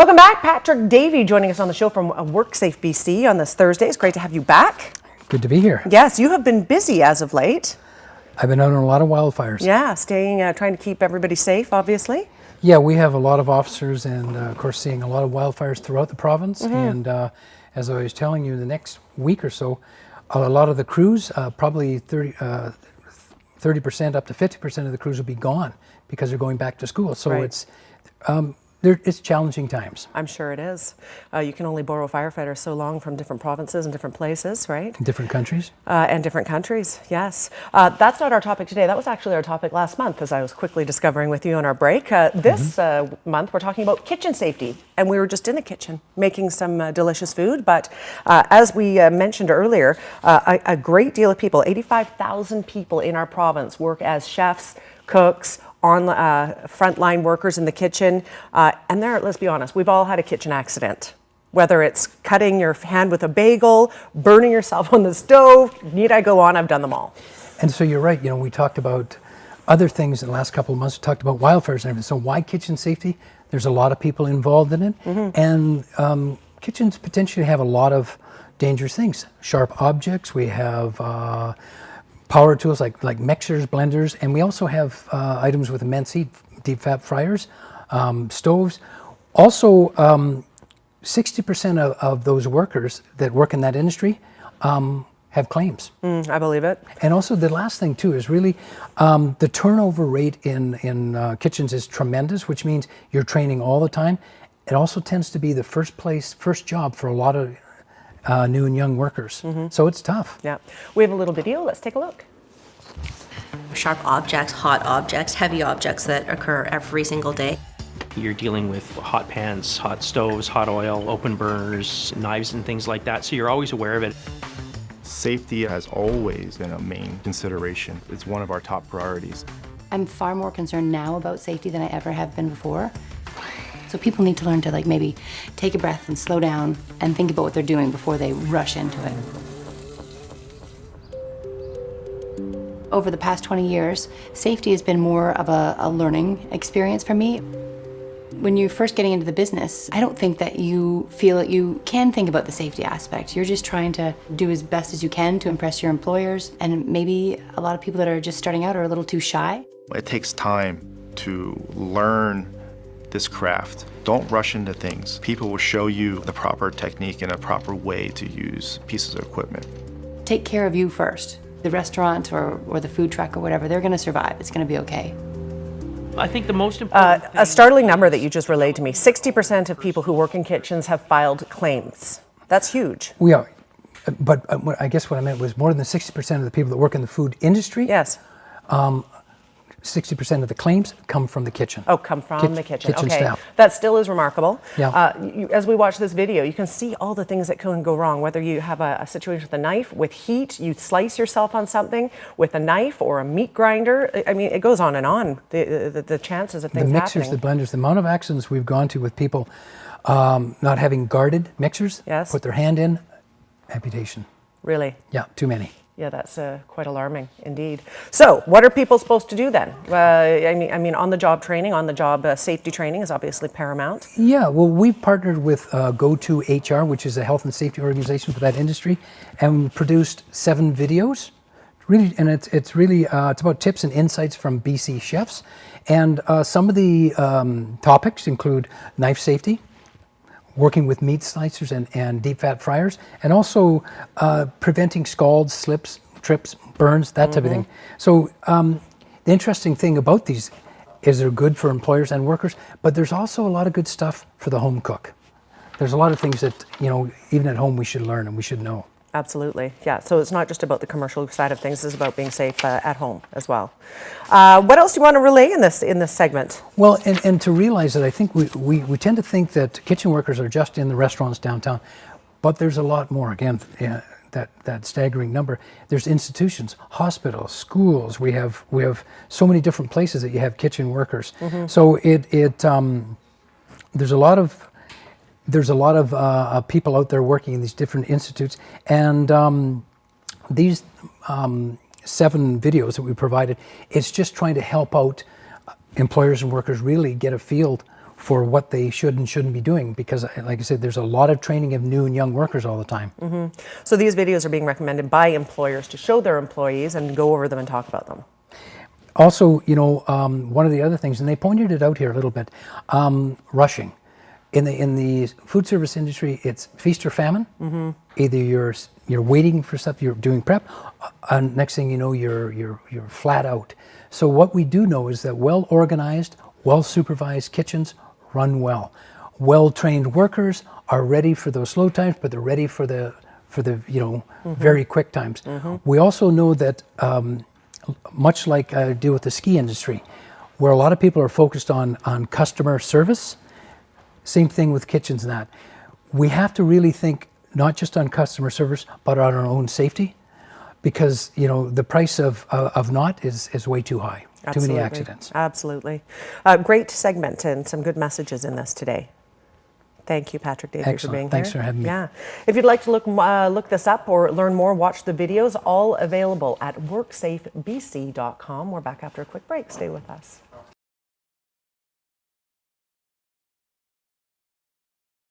Welcome back. Patrick Davey joining us on the show from WorkSafeBC on this Thursday. It's great to have you back. Good to be here. Yes, you have been busy as of late. I've been out on a lot of wildfires. Yeah, trying to keep everybody safe, obviously. Yeah, we have a lot of officers and, of course, seeing a lot of wildfires throughout the province. And as I was telling you, the next week or so, a lot of the crews, probably 30% up to 50% of the crews will be gone because they're going back to school. So it's challenging times. I'm sure it is. You can only borrow firefighters so long from different provinces and different places, right? Different countries. And different countries, yes. That's not our topic today. That was actually our topic last month, as I was quickly discovering with you on our break. This month, we're talking about kitchen safety. And we were just in the kitchen making some delicious food. But as we mentioned earlier, a great deal of people, 85,000 people in our province work as chefs, cooks, on frontline workers in the kitchen. And let's be honest, we've all had a kitchen accident. Whether it's cutting your hand with a bagel, burning yourself on the stove, need I go on? I've done them all. And so you're right. You know, we talked about other things in the last couple of months. We talked about wildfires and everything. So why kitchen safety? There's a lot of people involved in it. And kitchens potentially have a lot of dangerous things. Sharp objects. We have power tools like mixers, blenders, and we also have items with immense heat, deep fat fryers, stoves. Also, 60% of those workers that work in that industry have claims. I believe it. And also the last thing too is really the turnover rate in kitchens is tremendous, which means you're training all the time. It also tends to be the first job for a lot of new and young workers. So it's tough. Yeah. We have a little video. Let's take a look. Sharp objects, hot objects, heavy objects that occur every single day. You're dealing with hot pans, hot stoves, hot oil, open burners, knives and things like that, so you're always aware of it. Safety has always been a main consideration. It's one of our top priorities. I'm far more concerned now about safety than I ever have been before. So people need to learn to maybe take a breath and slow down and think about what they're doing before they rush into it. Over the past 20 years, safety has been more of a learning experience for me. When you're first getting into the business, I don't think that you feel that you can think about the safety aspect. You're just trying to do as best as you can to impress your employers, and maybe a lot of people that are just starting out are a little too shy. It takes time to learn this craft. Don't rush into things. People will show you the proper technique and a proper way to use pieces of equipment. Take care of you first. The restaurant or the food truck or whatever, they're going to survive. It's going to be okay. I think the most important A startling number that you just relayed to me, 60% of people who work in kitchens have filed claims. That's huge. We are. But I guess what I meant was more than 60% of the people that work in the food industry. Yes. 60% of the claims come from the kitchen. Oh, come from the kitchen. Kitchen okay. staff. That still is remarkable. Yeah. As we watch this video, you can see all the things that can go wrong. Whether you have a situation with a knife, with heat, you slice yourself on something with a knife or a meat grinder. I mean, it goes on and on. The chances of things happening. The mixers, happening. the blenders, the amount of accidents we've gone to with people not having guarded mixers, put their hand in, amputation. Really? Yeah, too many. Yeah, that's quite alarming indeed. So what are people supposed to do then? I mean, on-the-job training, on-the-job safety training is obviously paramount. Yeah, well, we've partnered with Go2HR, which is a health and safety organization for that industry, and produced 7 videos. Really, and it's really it's about tips and insights from BC chefs, and some of the topics include knife safety, working with meat slicers and deep fat fryers, and also preventing scalds, slips, trips, burns, that type of thing. So the interesting thing about these is they're good for employers and workers, but there's also a lot of good stuff for the home cook. There's a lot of things that, even at home we should learn and we should know. Absolutely, yeah. So it's not just about the commercial side of things, it's about being safe at home as well. What else do you want to relay in this segment? Well, and to realize that I think we tend to think that kitchen workers are just in the restaurants downtown, but there's a lot more. Again, that staggering number. There's institutions, hospitals, schools. We have so many different places that you have kitchen workers. So there's a lot of people out there working in these different institutes, and these 7 videos that we provided, it's just trying to help out employers and workers really get a feel for what they should and shouldn't be doing, because like I said, there's a lot of training of new and young workers all the time. So these videos are being recommended by employers to show their employees and go over them and talk about them. Also, you know, one of the other things, and they pointed it out here a little bit, rushing. In the food service industry, it's feast or famine. Either you're waiting for stuff, you're doing prep, and next thing you know, you're flat out. So what we do know is that well-organized, well-supervised kitchens run well. Well-trained workers are ready for those slow times, but they're ready for the very quick times. We also know that much like I deal with the ski industry, where a lot of people are focused on customer service, same thing with kitchens and that. We have to really think not just on customer service, but on our own safety, because you know the price of not is way too high. Too many accidents. Absolutely. Great segment and some good messages in this today. Thank you, Patrick Davey, for being here. Thanks for having me. Yeah. If you'd like to look this up or learn more, watch the videos, all available at WorkSafeBC.com. We're back after a quick break. Stay with us.